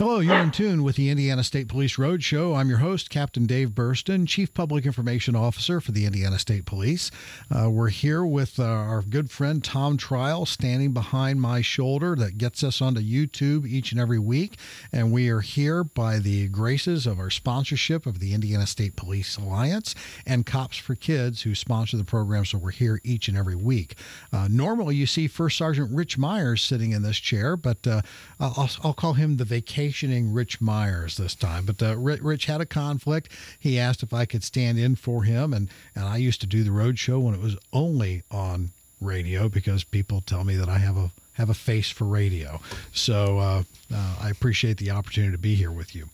Hello, you're in tune with the Indiana State Police Roadshow. I'm your host, Captain Dave Burston, Chief Public Information Officer for the Indiana State Police. We're here with our good friend Tom Trial standing behind my shoulder that gets us onto YouTube each and every week. And we are here by the graces of our sponsorship of the Indiana State Police Alliance and Cops for Kids, who sponsor the program, so we're here each and every week. Normally, you see First Sergeant Rich Myers sitting in this chair, but I'll call him the vacationing Rich Myers this time. But Rich had a conflict. He asked if I could stand in for him, and I used to do the road show when it was only on radio because people tell me that I have a face for radio. So I appreciate the opportunity to be here with you.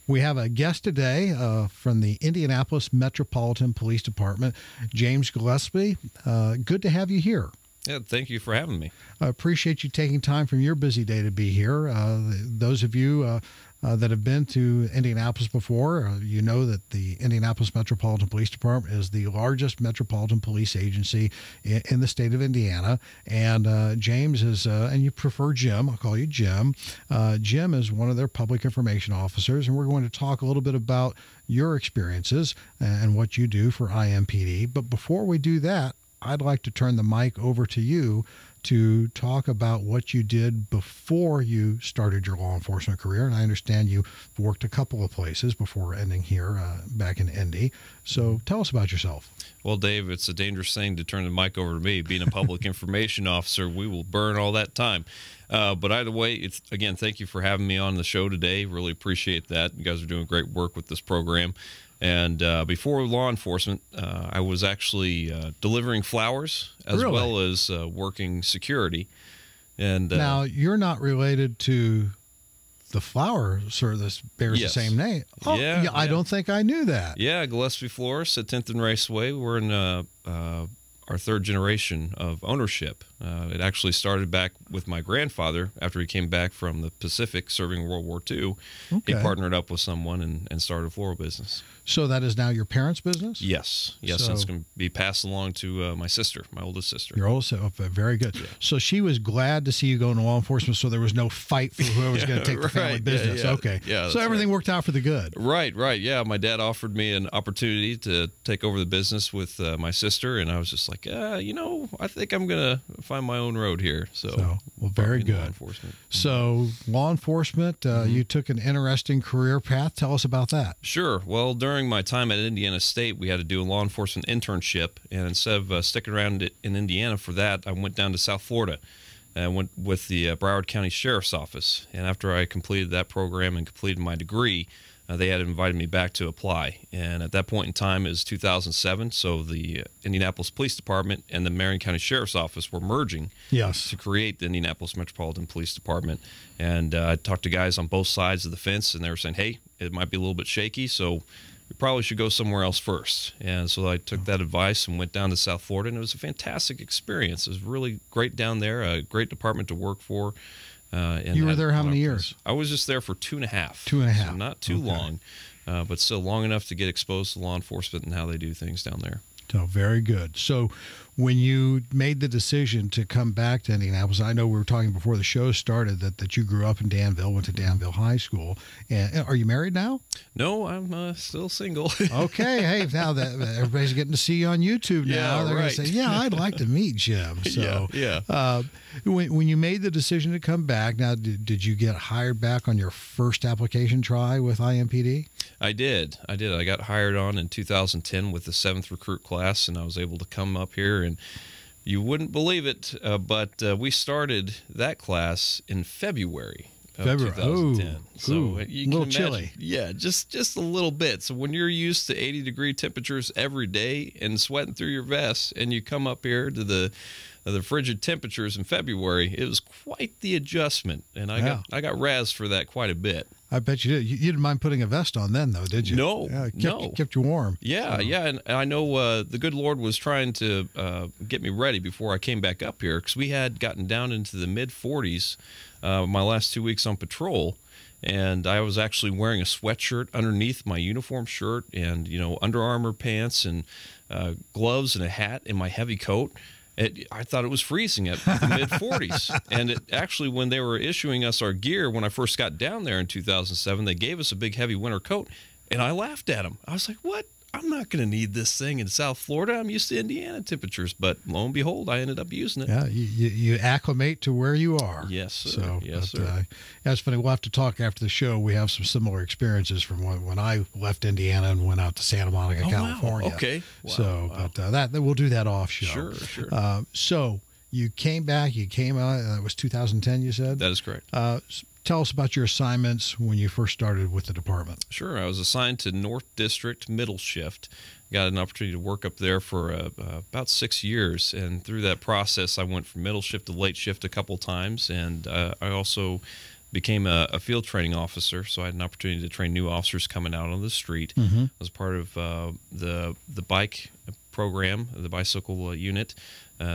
We have a guest today from the Indianapolis Metropolitan Police Department, James Gillespie. Good to have you here. Yeah, thank you for having me. I appreciate you taking time from your busy day to be here. Those of you that have been to Indianapolis before, you know that the Indianapolis Metropolitan Police Department is the largest metropolitan police agency in the state of Indiana. And James is, and you prefer Jim, I'll call you Jim. Jim is one of their public information officers, and we're going to talk a little bit about your experiences and what you do for IMPD. But before we do that, I'd like to turn the mic over to you to talk about what you did before you started your law enforcement career. And I understand you worked a couple of places before ending here back in Indy. So tell us about yourself. Well, Dave, it's a dangerous thing to turn the mic over to me. Being a public information officer, we will burn all that time. But either way, again, thank you for having me on the show today. Really appreciate that. You guys are doing great work with this program. And before law enforcement, I was actually delivering flowers as well as working security. And now, you're not related to the flower service bears the same name. Oh, yeah, I don't think I knew that. Yeah, Gillespie Florists at 10th and Raceway. We're in our third generation of ownership. It actually started back with my grandfather after he came back from the Pacific serving World War II. Okay. He partnered up with someone and started a floral business. So that is now your parents' business? Yes. Yes, so it's going to be passed along to my sister, my oldest sister. Your oldest sister. Oh, very good. Yeah. So she was glad to see you go into law enforcement, so there was no fight for whoever was going to take the family business. Yeah, yeah. Okay. Yeah, so everything worked out for the good. Right. Yeah, my dad offered me an opportunity to take over the business with my sister, and I was just like, I think I'm going to find my own road here. So well, very good. Law enforcement. So law enforcement, you took an interesting career path. Tell us about that. Sure. Well, during my time at Indiana State, we had to do a law enforcement internship, and instead of sticking around in Indiana for that, I went down to South Florida and went with the Broward County Sheriff's Office. And after I completed that program and completed my degree, they had invited me back to apply. And at that point in time, it was 2007, so the Indianapolis Police Department and the Marion County Sheriff's Office were merging to create the Indianapolis Metropolitan Police Department. And I talked to guys on both sides of the fence, and they were saying, hey, it might be a little bit shaky, so we probably should go somewhere else first. And so I took that advice and went down to South Florida, and it was a fantastic experience. It was really great down there, a great department to work for. You were there how many years? I was just there for 2.5. 2.5. So not too long, but still long enough to get exposed to law enforcement and how they do things down there. So very good. So when you made the decision to come back to Indianapolis, I know we were talking before the show started that you grew up in Danville, went to Danville High School. And are you married now? No, I'm still single. Okay. Hey, now that everybody's getting to see you on YouTube now, yeah, they're going to say, yeah, I'd like to meet Jim. So yeah. When you made the decision to come back, now, did you get hired back on your first application try with IMPD? I did. I got hired on in 2010 with the 7th recruit class, and I was able to come up here. And you wouldn't believe it, but we started that class in February of 2010. So you can imagine, chilly. Yeah, just a little bit. So when you're used to 80-degree temperatures every day and sweating through your vest, and you come up here to the frigid temperatures in February, it was quite the adjustment, and I got razzed for that quite a bit. I bet you did. You didn't mind putting a vest on then, though, did you? No, kept you warm. Yeah, yeah, and I know the good Lord was trying to get me ready before I came back up here, because we had gotten down into the mid-40s my last 2 weeks on patrol, and I was actually wearing a sweatshirt underneath my uniform shirt, and Under Armour pants and gloves and a hat and my heavy coat. I thought it was freezing at the mid-40s. And it actually, when they were issuing us our gear, when I first got down there in 2007, they gave us a big, heavy winter coat, and I laughed at them. I was like, what? I'm not going to need this thing in South Florida. I'm used to Indiana temperatures. But lo and behold, I ended up using it. Yeah, you acclimate to where you are. Yes, sir. So, yes, sir. That's funny. We'll have to talk after the show. We have some similar experiences from when I left Indiana and went out to Santa Monica, California. Wow. Okay. Wow. So, Wow. but we'll do that off show. Sure. So you came back. You came out. It was 2010. You said That is correct. Tell us about your assignments when you first started with the department. Sure. I was assigned to North District Middle Shift. Got an opportunity to work up there for about 6 years. And through that process, I went from middle shift to late shift a couple times. And I also became a field training officer. So I had an opportunity to train new officers coming out on the street. I was part of the bike program, the bicycle unit.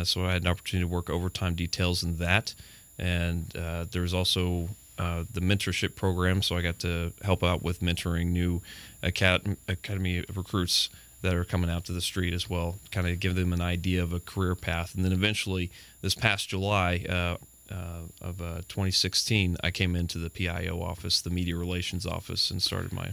So I had an opportunity to work overtime details in that. And there was also the mentorship program, so I got to help out with mentoring new academy recruits that are coming out to the street as well, kind of give them an idea of a career path. And then eventually, this past July of 2016, I came into the PIO office, the Media Relations office, and started my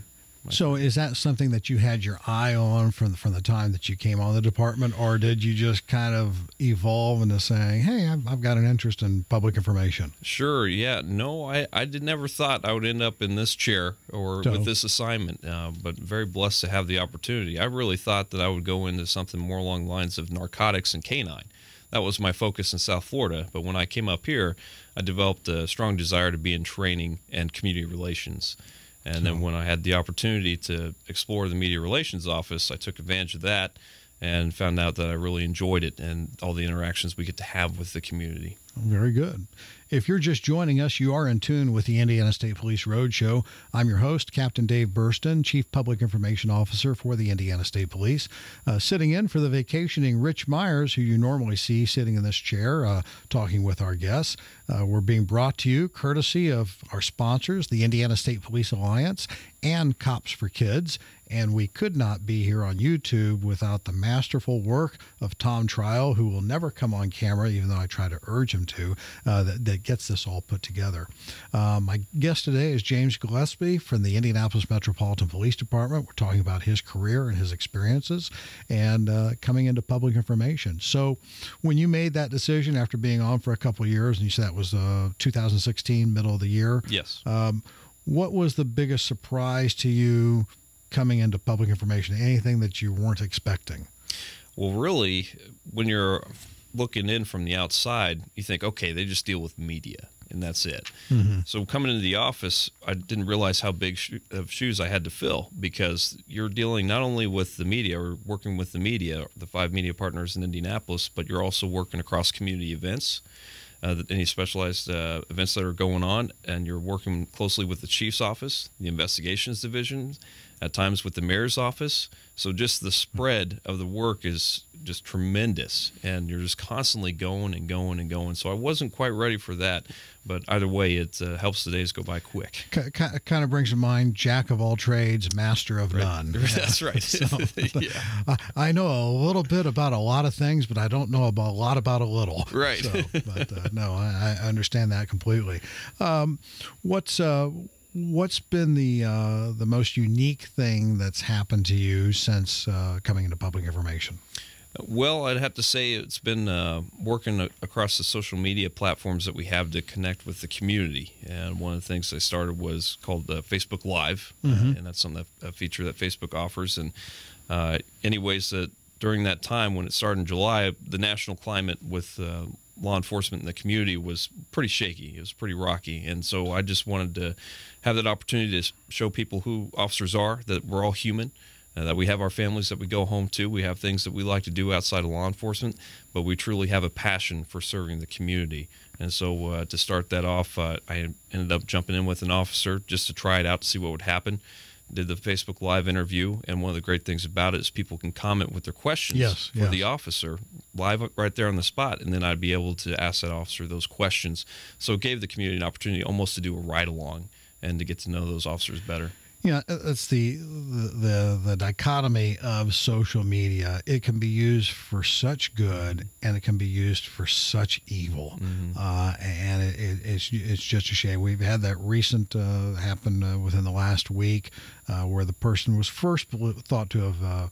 So is that something that you had your eye on from the time that you came on the department, or did you just kind of evolve into saying, hey, I've got an interest in public information? Sure, yeah. No, I never thought I would end up in this chair or with this assignment, but very blessed to have the opportunity. I really thought that I would go into something more along the lines of narcotics and canine. That was my focus in South Florida, but when I came up here, I developed a strong desire to be in training and community relations. And then when I had the opportunity to explore the media relations office, I took advantage of that and found out that I really enjoyed it and all the interactions we get to have with the community. Very good. If you're just joining us, you are in tune with the Indiana State Police Roadshow. I'm your host, Captain Dave Burston, Chief Public Information Officer for the Indiana State Police. Sitting in for the vacationing Rich Myers, who you normally see sitting in this chair talking with our guests. We're being brought to you courtesy of our sponsors, the Indiana State Police Alliance and Cops for Kids. And we could not be here on YouTube without the masterful work of Tom Trial, who will never come on camera, even though I try to urge him to, that gets this all put together. My guest today is James Gillespie from the Indianapolis Metropolitan Police Department. We're talking about his career and his experiences and coming into public information. So when you made that decision after being on for a couple of years, and you said that was 2016, middle of the year. Yes. What was the biggest surprise to you coming into public information? Anything that you weren't expecting? Well, really, when you're looking in from the outside, you think, okay, they just deal with media, and that's it. So coming into the office, I didn't realize how big of shoes I had to fill, because you're dealing not only with the media or working with the media, the 5 media partners in Indianapolis, but you're also working across community events. Any specialized events that are going on, and you're working closely with the chief's office, the investigations division, at times with the mayor's office. So just the spread of the work is just tremendous, and you're just constantly going and going and going. So I wasn't quite ready for that, but either way, it helps the days go by quick. Kind of brings to mind jack of all trades, master of none. That's right. So, yeah. I know a little bit about a lot of things, but I don't know about a lot about a little. Right. So, but no, I understand that completely. What's been the most unique thing that's happened to you since coming into public information? Well, I'd have to say it's been working across the social media platforms that we have to connect with the community. And one of the things I started was called Facebook Live, and that's something a feature that Facebook offers. And anyways, during that time when it started in July, the national climate with law enforcement in the community was pretty shaky. It was pretty rocky. And so I just wanted to have that opportunity to show people who officers are, that we're all human, that we have our families that we go home to. We have things that we like to do outside of law enforcement, but we truly have a passion for serving the community. And so to start that off, I ended up jumping in with an officer just to try it out to see what would happen. Did the Facebook Live interview, and one of the great things about it is people can comment with their questions for the officer live right there on the spot, and then I'd be able to ask that officer those questions. So it gave the community an opportunity almost to do a ride-along and to get to know those officers better. Yeah, it's the dichotomy of social media. It can be used for such good, and it can be used for such evil, and it's just a shame. We've had that recent happen within the last week, where the person was first thought to have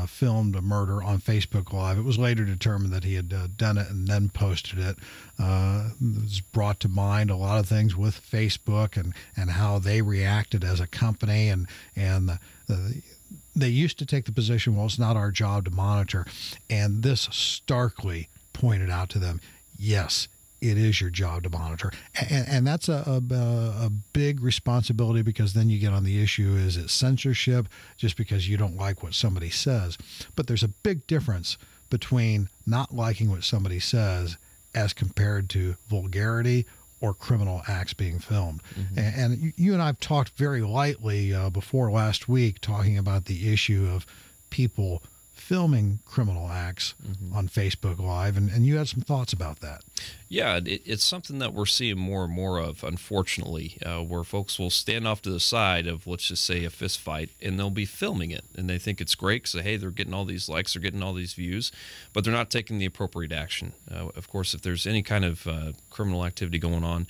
filmed a murder on Facebook Live. It was later determined that he had done it and then posted it. It was brought to mind a lot of things with Facebook and how they reacted as a company, and they used to take the position, well, it's not our job to monitor, and this starkly pointed out to them, yes, it is your job to monitor. And that's a big responsibility, because then you get on the issue, is it censorship just because you don't like what somebody says? But there's a big difference between not liking what somebody says as compared to vulgarity or criminal acts being filmed. And you and I have talked very lightly before last week, talking about the issue of people filming criminal acts on Facebook Live, and you had some thoughts about that. Yeah, it's something that we're seeing more and more of, unfortunately, where folks will stand off to the side of, let's just say, a fist fight, and they'll be filming it, and they think it's great because, hey, they're getting all these likes, they're getting all these views, but they're not taking the appropriate action. Of course, if there's any kind of criminal activity going on,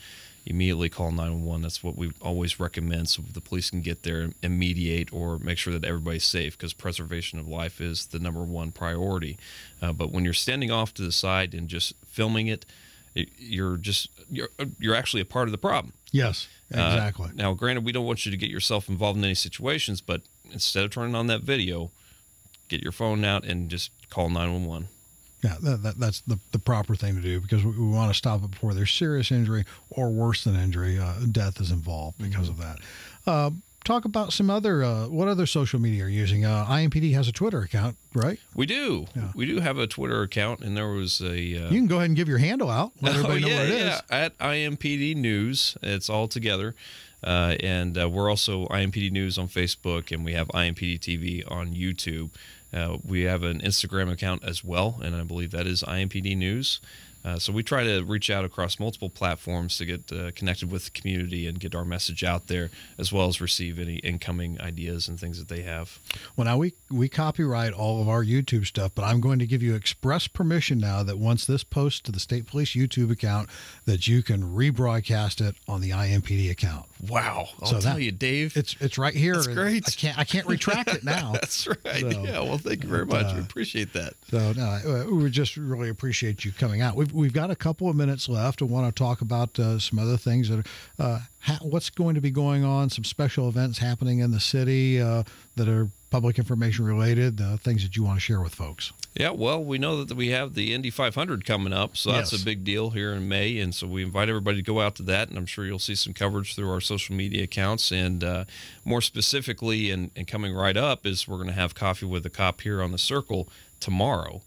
immediately call 911. That's what we always recommend, so the police can get there and mediate or make sure that everybody's safe, because preservation of life is the #1 priority. But when you're standing off to the side and just filming it, you're actually a part of the problem. Yes, exactly. Now, granted, we don't want you to get yourself involved in any situations, but instead of turning on that video, get your phone out and just call 911. Yeah, that's the proper thing to do, because we want to stop it before there's serious injury, or worse than injury, death is involved because of that. Talk about some other, what other social media are you using? IMPD has a Twitter account, right? We do. Yeah. We do have a Twitter account, and there was a... you can go ahead and give your handle out. Let everybody know what it is. At IMPD News. It's all together. And we're also IMPD News on Facebook, and we have IMPD TV on YouTube. We have an Instagram account as well, and I believe that is IMPD News. So we try to reach out across multiple platforms to get connected with the community and get our message out there, as well as receive any incoming ideas and things that they have. Well, now we copyright all of our YouTube stuff, but I'm going to give you express permission now that once this posts to the State Police YouTube account, that you can rebroadcast it on the IMPD account. Wow. I'll tell you, Dave. It's right here. That's great. I can't retract it now. That's right. So, yeah, well, thank you very much. We appreciate that. So, no, we just really appreciate you coming out. We've got a couple of minutes left. I want to talk about some other things that are, what's going to be going on, some special events happening in the city that are public information related, things that you want to share with folks. Yeah, well, we know that we have the Indy 500 coming up, so that's a big deal here in May, and so we invite everybody to go out to that, and I'm sure you'll see some coverage through our social media accounts, and more specifically, and coming right up, is we're going to have Coffee with a Cop here on the Circle tomorrow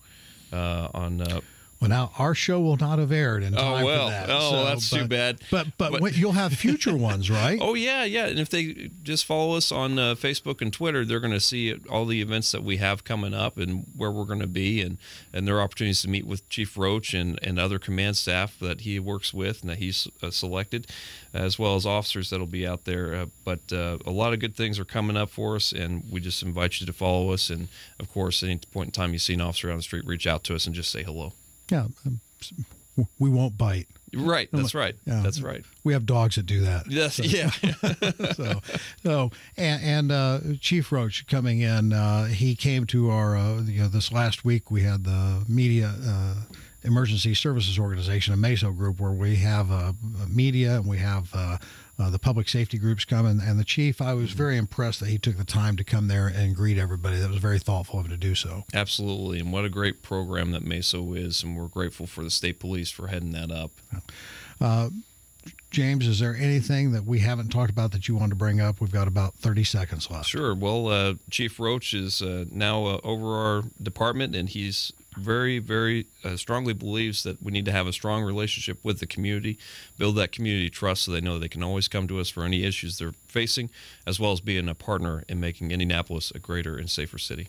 on... Well, now our show will not have aired in time for that. That's too bad. But you'll have future ones, right? Oh, yeah. And if they just follow us on Facebook and Twitter, they're going to see all the events that we have coming up and where we're going to be, and there are opportunities to meet with Chief Roach and other command staff that he works with and that he's selected, as well as officers that'll be out there. But a lot of good things are coming up for us, and we just invite you to follow us. And, of course, at any point in time you see an officer on the street, reach out to us and just say hello. Yeah, we won't bite. Right, that's right. Yeah, that's right. We have dogs that do that. Yes, so. Yeah. And Chief Roach coming in, he came to our, this last week we had the media emergency services organization, a MESO group, where we have media and we have the public safety groups come, and the chief, I was very impressed that he took the time to come there and greet everybody. That was very thoughtful of him to do so. Absolutely, and what a great program that MESO is, and we're grateful for the state police for heading that up. James, is there anything that we haven't talked about that you want to bring up? We've got about 30 seconds left. Sure. Well, Chief Roach is now over our department, and he's very, very strongly believes that we need to have a strong relationship with the community, build that community trust so they know they can always come to us for any issues they're facing, as well as being a partner in making Indianapolis a greater and safer city.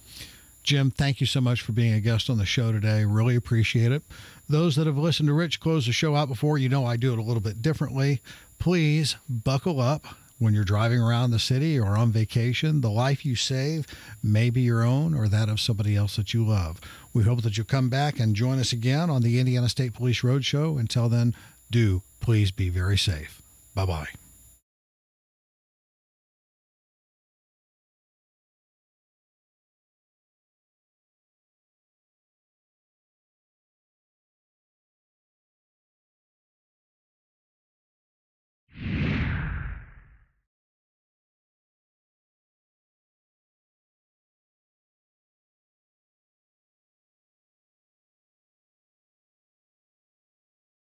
Jim, thank you so much for being a guest on the show today. Really appreciate it. Those that have listened to Rich close the show out before, you know I do it a little bit differently. Please buckle up. when you're driving around the city or on vacation, the life you save may be your own or that of somebody else that you love. We hope that you'll come back and join us again on the Indiana State Police Roadshow. Until then, do please be very safe. Bye-bye.